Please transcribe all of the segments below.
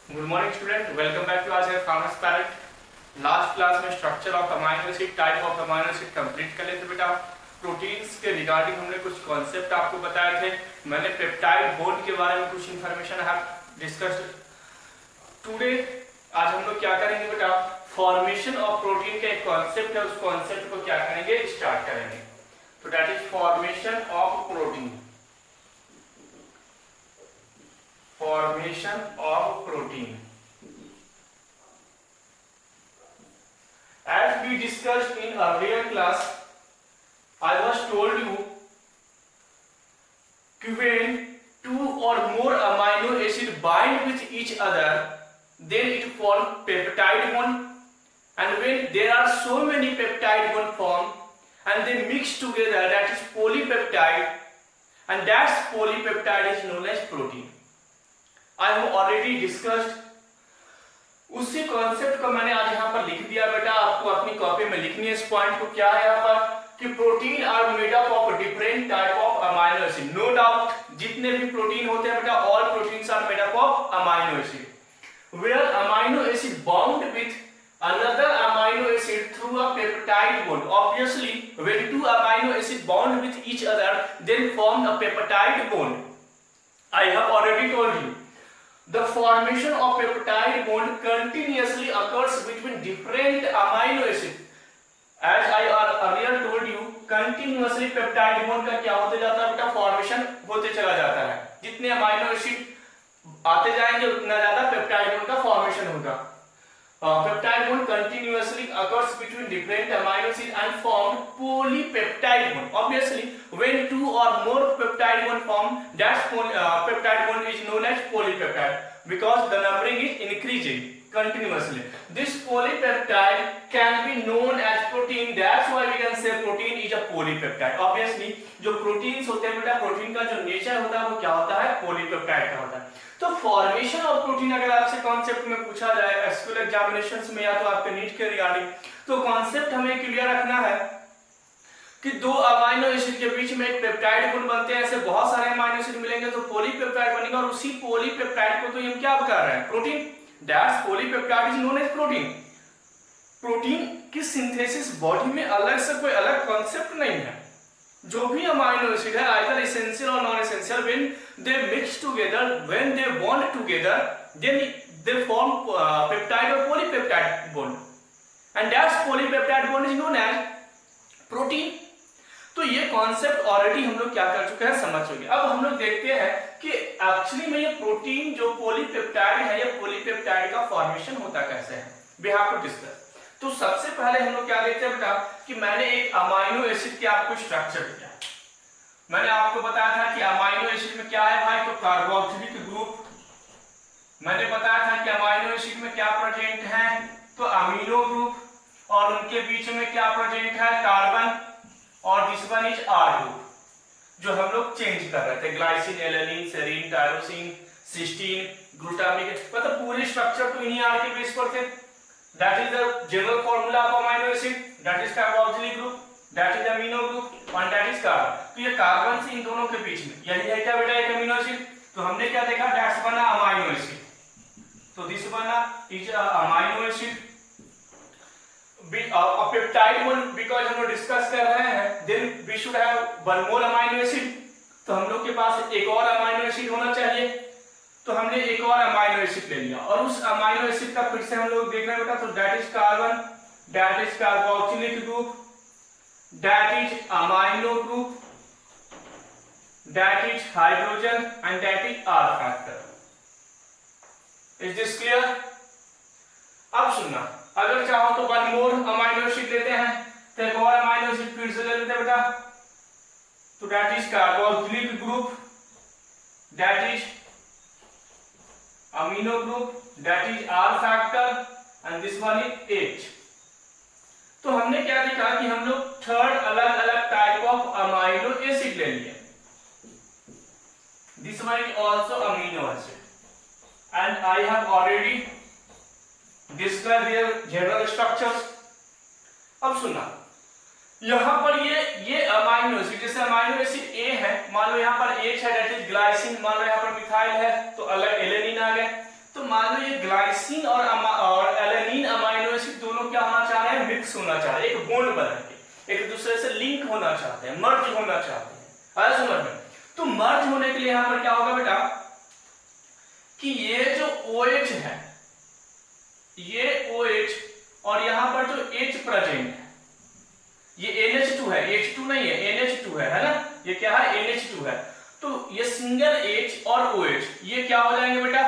Good morning student, welcome back to आज farmers palette. Last class में structure of amino acid, type of amino acid complete कर लेते थे बेटा। Proteins के रिगार्डिंग हमने कुछ कॉन्सेप्ट आपको बताए थे। मैंने पेप्टाइड बॉन्ड के बारे में कुछ इंफॉर्मेशन डिस्कस। टुडे आज हम लोग क्या करेंगे बेटा, फॉर्मेशन ऑफ प्रोटीन का एक कॉन्सेप्ट है, उस कॉन्सेप्ट को क्या करेंगे, स्टार्ट करेंगे। तो that is formation of protein. Formation of protein. As we discussed in earlier class, I was told you that when two or more amino acid bind with each other, then it forms peptide bond. And when there are so many peptide bond formed and they mix together, that is polypeptide, and that polypeptide is known as protein. I have already discussed। उसी concept को मैंने आज यहाँ पर लिख दिया बेटा, आपको अपनी कॉपी में लिखनी है इस पॉइंट को। क्या है यहाँ पर कि protein are made up of different type of amino acid. No doubt, जितने भी प्रोटीन होते हैं बेटा, all proteins are made up of amino acid. Where amino acid bound with another amino acid through a peptide bond. Obviously, when two amino acid bond with each other, then form a peptide bond. I have already told you. The formation of peptide bond continuously occurs between different amino acids. As I earlier told you, continuously peptide bond का क्या होते जाता है बेटा, formation होते चला जाता है। जितने अमाइनो एसिड आते जाएंगे उतना ज्यादा पेप्टाइड बॉन्ड का फॉर्मेशन होगा। Peptide bond continuously occurs between different amino acids and form polypeptide bond. Obviously, when two or more peptide bond form, that peptide bond is known as polypeptide because the numbering is increasing continuously. This polypeptide can be known as protein. That's why we can say protein is a polypeptide. Obviously, जो proteins होते हैं बेटा, protein का जो nature होता है वो क्या होता है, polypeptide का होता है। तो फॉर्मेशन ऑफ प्रोटीन अगर आपसे कॉन्सेप्ट में पूछा जाए एसक्यूएल एग्जामिनेशंस में या तो आपके नीट के रिगार्डिंग, तो कॉन्सेप्ट हमें क्लियर रखना है कि दो अमाइनो एसिड के बीच में एक पेप्टाइड बॉन्ड बनते हैं। ऐसे बहुत सारे अमाइनो एसिड मिलेंगे तो पॉलीपेप्टाइड बनेगा, और उसी पॉलीपेप्टाइड को तो हम क्या बता रहे हैं, protein. That's polypeptide is known as protein. Protein की सिंथेसिस बॉडी में अलग से कोई अलग कॉन्सेप्ट नहीं है। जो भी अमाइनो एसिड है, आइदर एसेंशियल और non essential, when they mix together, when they bond together, then they form peptide और polypeptide bond, and that's polypeptide bond is known as protein. तो ये कॉन्सेप्ट ऑलरेडी हम लोग क्या कर चुके हैं, समझ चुके हैं। अब हम लोग देखते हैं कि एक्चुअली में ये प्रोटीन जो पॉलीपेप्टाइड है, ये पॉलीपेप्टाइड का फॉर्मेशन होता कैसे है, वी हैव टू डिस्कस। तो सबसे पहले हम लोग क्या देखते हैं बेटा कि मैंने एक अमाइनो एसिड के आपको स्ट्रक्चर दिया। मैंने आपको बताया था कि अमाइनो एसिड में क्या है भाई, तो कार्बोक्सिलिक ग्रुप। मैंने बताया था कि अमाइनो एसिड में क्या प्रेजेंट है, तो अमीनो ग्रुप, और उनके बीच में क्या प्रेजेंट है, कार्बन, और this one is R group, जो हम लोग चेंज कर रहे थे, glycine, alanine, serine, tyrosine, cysteine, glutamic, मतलब पूरे स्ट्रक्चर तो इन्हीं आर के बेस पर थे। That is the general formula of amino acid. That is carboxylic group. That is amino group. And that is carbon. तो ये कार्बन से इन दोनों के बीच में यही है क्या बेटा, एक अमीनो एसिड। तो हमने क्या देखा, that's बना अमाइनो एसिड। तो this बना is amino acid. Peptide bond because हम लोग डिस्कस कर रहे हैं, then we should have one more amino acid. तो हम लोग के पास एक और अमाइनो एसिड होना चाहिए। तो हमने एक और अमाइनो एसिड ले लिया, और उस अमाइनो एसिड का फिर से हम लोग देख रहे हैं बेटा, तो that is carbon, that is carboxylic group, that is amino group, that is hydrogen, and that is R factor. Is this clear? अब सुनना, अगर चाहो तो वन मोर अमाइनो एसिड लेते हैं, तो एक और अमाइनो एसिड फिर से ले लेते हैं बेटा, तो that is carboxylic group, that is amino group, that is R factor, and this one is H। तो हमने क्या देखा कि हम लोग थर्ड अलग अलग टाइप ऑफ अमाइनो एसिड ले लिए। This one is also amino acid, and I have already discussed their general structures। अब सुनना, यहाँ पर ये अमाइनो एसिड, जैसे अमाइनो एसिड ए है, मान लो यहाँ पर H है, दैट इज ग्लाइसिन, मान लो यहाँ पर मिथाइल है, तो अलग एलेनिन आ गए। तो मान लो ये ग्लाइसिन और एलेनिन अमाइनो एसिड दोनों क्या होना चाह रहे हैं, मिक्स होना चाह रहे हैं, एक बॉन्ड बना के एक दूसरे से लिंक होना चाहते हैं, मर्ज होना चाहते हैं। आया समझ में? तो मर्ज होने के लिए यहां पर क्या होगा बेटा कि ये जो OH है, ये OH और यहां पर जो H प्रेजेंट है, ये NH2 है, H2 नहीं है, NH2 है ना, ये क्या है, NH2 है। तो ये सिंगल H और OH ये क्या हो जाएंगे बेटा,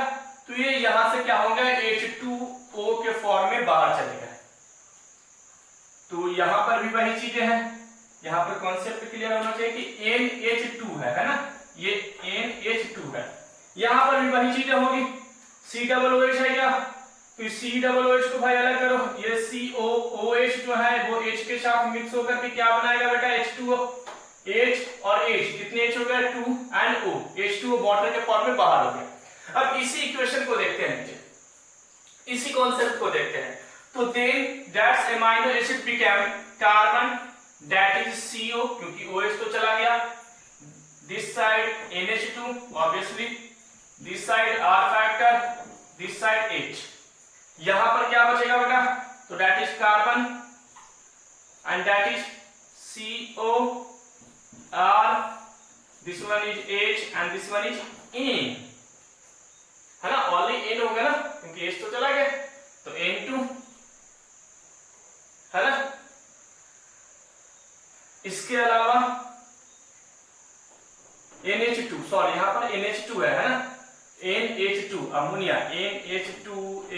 तो ये यहां से क्या होगा, H2O के फॉर्म में बाहर चले गए। तो यहां पर भी वही चीजें हैं, यहां पर कॉन्सेप्ट क्लियर होना चाहिए कि NH2 है ना, ये NH2 है, यहां पर भी वही चीजें होगी। COOH है क्या, तो COOH को भाई अलग करो, ये COOH जो है वो H के साथ मिक्स होकर के क्या बनाएगा बेटा, H2O। H और H कितने H हो गए, 2 एंड O, H2O वाटर के फॉर्म में बाहर हो गया। अब इसी इक्वेशन को देखते हैं नीचे, इसी कॉन्सेप्ट को देखते हैं। तो then that's amino acid become carbon that is CO, क्योंकि OH तो चला गया, this side NH2 obviously, this side R factor, this side H। यहां पर क्या बचेगा बेटा, तो that is carbon and that is CO R, this one is H and this one is N, है ना, only N होगा ना क्योंकि H तो चला गया, तो N2 है ना। इसके अलावा NH2, सॉरी यहां पर NH2 है ना, NH2 ammonia, NH2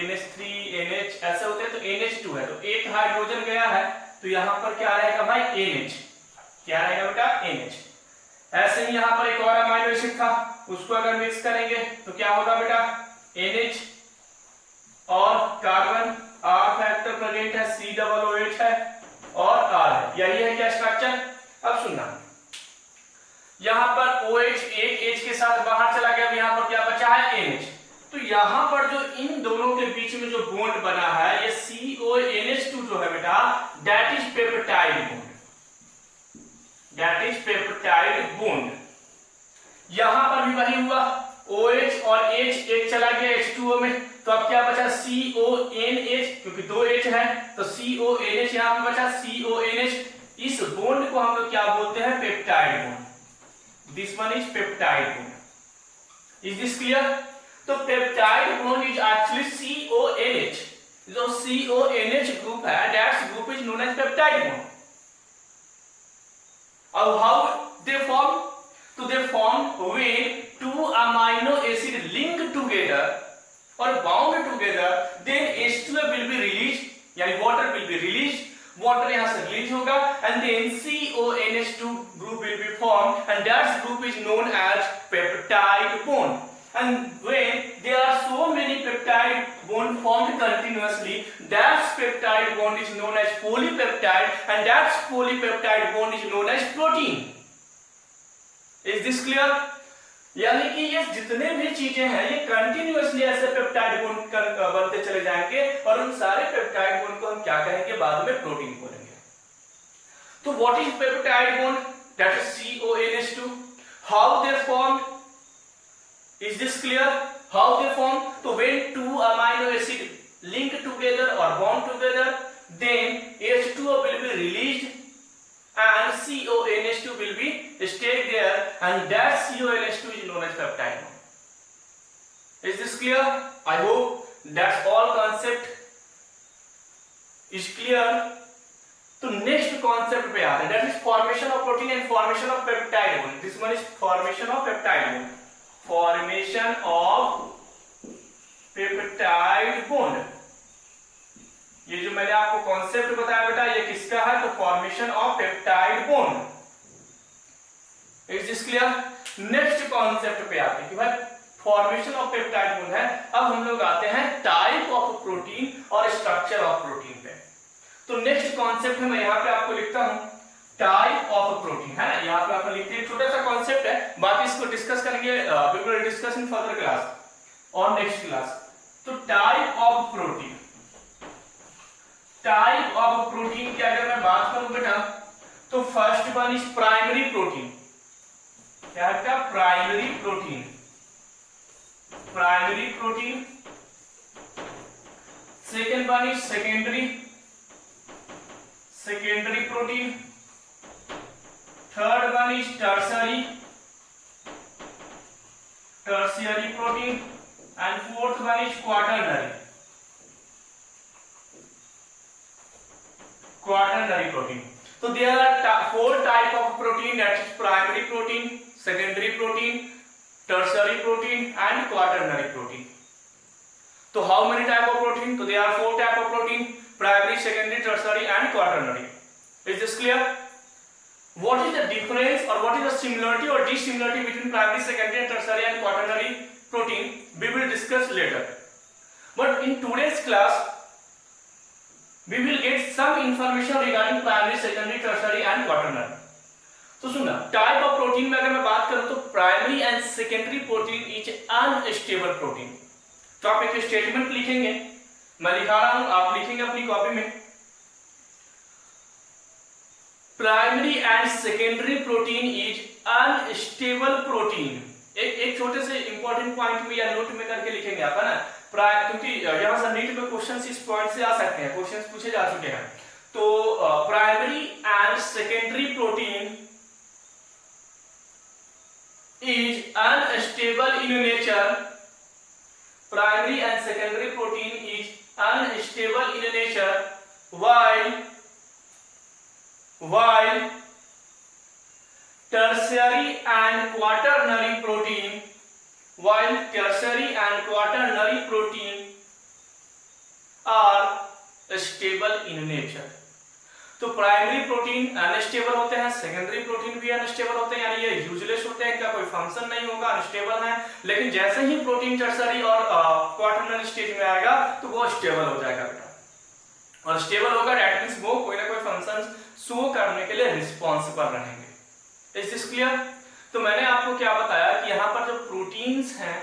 NH3 NH ऐसे होते हैं, तो NH2 है, तो एक हाइड्रोजन गया है, तो यहां पर क्या रहेगा भाई, NH, क्या रहेगा बेटा, NH। ऐसे ही यहां पर एक और अमाइनो एसिड था, उसको अगर मिक्स करेंगे तो क्या होगा बेटा, NH और कार्बन, R फैक्टर प्रेजेंट है, COOH है और R है, यही है क्या स्ट्रक्चर। अब सुनना, यहां पर OH एक H के साथ बाहर चला गया, यहां पर क्या बचा है, NH। तो यहां पर जो इन दोनों के बीच में जो बॉन्ड बना है, ये CONH2 जो है बेटा, that is peptide bond, that is peptide bond. यहां पर भी वही हुआ, OH और H एक चला गया H2O में, तो अब क्या बचा, CONH, क्योंकि दो H है तो CONH यहां पे बचा, CONH। इस बॉन्ड को हम लोग क्या बोलते हैं, peptide bond, this one is peptide bond. Is this clear? तो peptide bond is actually CONH, जो CONH ग्रुप है, that group is known as peptide bond. अब हाउ दे फॉर्म, तो they form when two amino acid link together or bound together, then H2O will be released, यानी water will be released, water यहां से release होगा, and then CONH2 group will be formed, and that group is known as peptide bond. And when there are so many peptide bond formed continuously, that peptide bond is known as polypeptide, and that polypeptide bond is known as protein. Is this clear? यानी कि ये जितने भी चीजें हैं ये continuously ऐसे peptide bond बनते चले जाएंगे, और उन सारे पेप्टाइड बॉन्ड को हम क्या कहेंगे, बाद में प्रोटीन बोलेंगे। तो what is peptide bond, that is CONH2। How they form, is this clear, how they form, तो when two amino acid link together और bond together, then H2O will be released and CONH2 will be stay there, and that CONH2 is known as peptide bond. Is this clear? I hope that's all concept is clear. तो next concept पे आते हैं, that is formation of protein and formation of peptide bond. This one is formation of peptide bond. Formation of peptide bond. ये जो मैंने आपको concept बताया बेटा, ये किसका है, तो formation of peptide bond. Is this clear? Next concept पे आते हैं कि भाई फॉर्मेशन ऑफ पेप्टाइड बॉन्ड है। अब हम लोग आते हैं टाइप ऑफ प्रोटीन और स्ट्रक्चर ऑफ प्रोटीन पे। तो नेक्स्ट कॉन्सेप्ट है, मैं यहाँ पे आपको लिखता हूं टाइप ऑफ प्रोटीन, है ना, यहाँ पे आपको लिखते हैं, छोटा सा कॉन्सेप्ट है, बाकी इसको डिस्कस करेंगे, we will discuss in further class और नेक्स्ट क्लास। तो type of protein, type of protein की अगर मैं बात करूं बेटा, तो first one is primary protein. क्या है, primary protein, primary protein second one is secondary protein, third one is tertiary protein, and fourth one is quaternary protein. So there are four type of protein, that is primary protein, secondary protein, tertiary protein, and quaternary protein. So how many type of protein? So there are four type of protein: primary, secondary, tertiary, and quaternary. Is this clear? What is the difference or what is the similarity or dissimilarity between primary, secondary, tertiary, and quaternary protein? We will discuss later. But in today's class, we will get some information regarding primary, secondary, tertiary, and quaternary. तो सुनना, type of protein में अगर मैं बात करूं तो primary and secondary protein is unstable protein. तो आप एक स्टेटमेंट लिखेंगे, मैं लिखा रहा हूं, आप लिखेंगे अपनी कॉपी में. Primary and secondary protein is unstable protein. एक छोटे से इंपॉर्टेंट पॉइंट में या नोट में करके लिखेंगे आप, है ना. क्योंकि यहां से नीट में क्वेश्चंस इस पॉइंट से आ सकते हैं, क्वेश्चंस पूछे जा चुके हैं. तो primary and secondary protein is unstable in nature. Primary and secondary protein is unstable in nature, while tertiary and quaternary protein are stable in nature. तो प्राइमरी प्रोटीन अनस्टेबल होते हैं, सेकेंडरी प्रोटीन भी unstable होते हैं, यानी ये useless होते हैं, इनका कोई फंक्शन नहीं होगा, अनस्टेबल है. लेकिन जैसे ही प्रोटीन टर्सरी और क्वाटरनरी स्टेज में आएगा तो वो स्टेबल हो जाएगा बेटा. और स्टेबल होगा दैट मींस वो कोई ना कोई फंक्शन शो करने के लिए रिस्पॉन्सिबल रहेंगे. Is this clear? तो मैंने आपको क्या बताया कि यहाँ पर जो प्रोटीन्स हैं,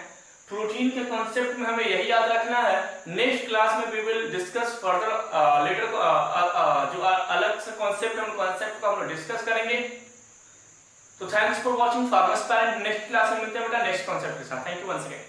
प्रोटीन के कॉन्सेप्ट में हमें यही याद रखना है. नेक्स्ट क्लास में we will discuss further later जो अलग से कॉन्सेप्ट है, उन कॉन्सेप्ट को हम लोग डिस्कस करेंगे. तो thanks for watching farmers parent. Next class में मिलते हैं बेटा नेक्स्ट कॉन्सेप्ट के साथ. Thank you once again.